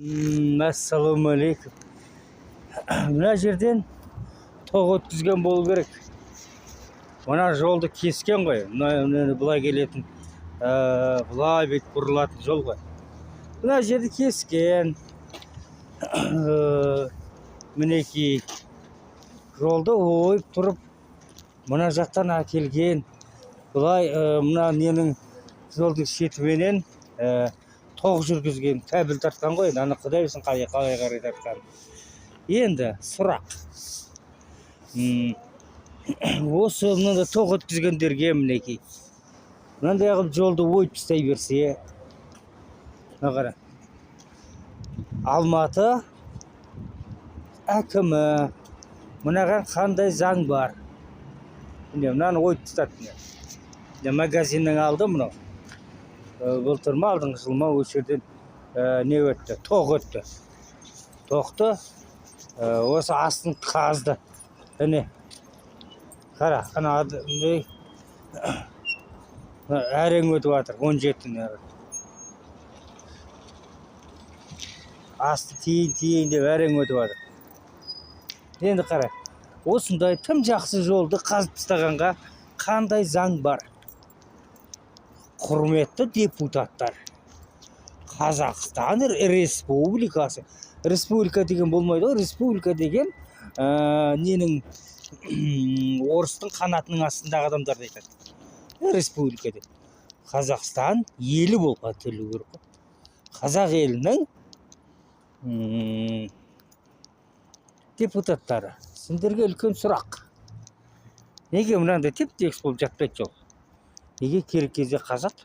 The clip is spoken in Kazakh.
Ассалаумағалейкум. Мына жерден тоқ өткізген болу керек. Мына жолды кескен ғой. Мына бұлай келетін, бұлай бет бұрылатын жол ғой. Мына жерді кескен. Мінекей жолды ойып тұрып, мына жақтан әкелген. Бұлай мына ненің жолдың шетіменен тоқ жүргізген, кәбіл тартқан ғой. Аны құдай білсін қалай қарай тартқан. Енді сұрақ. Осы мынада тоқ өткізгендерге мінекей. Мынандай қылып жолды ойып тастай берсе, қара. Алматы әкімі мынаған қандай заң бар? Мынаны ойып тастады. Магазиннің алды мұны. Былтыр ма алдыңғы жыл ма осы жерден не өтті? Тоқ өтті. Тоқты осы астын қазды. Әне қара, ана әрең өтіп жатыр. 17-ні асты тиін деп әрең өтіп жатыр. Енді қара, осындай тым жақсы жолды қазып тастағанға қандай заң бар? Құрметті депутаттар, Қазақстан Республикасы. Республика деген болмайды ғой. Республика деген ненің орыстың қанатының астындағы адамдарды айтады. Республика деп. Қазақстан елі болған тілі керек. Қазақ елінің депутаттары. Сендерге үлкен сұрақ. Неге мынандай теп-тегіс болып жатпайды жол? Неге керек кезде қазады?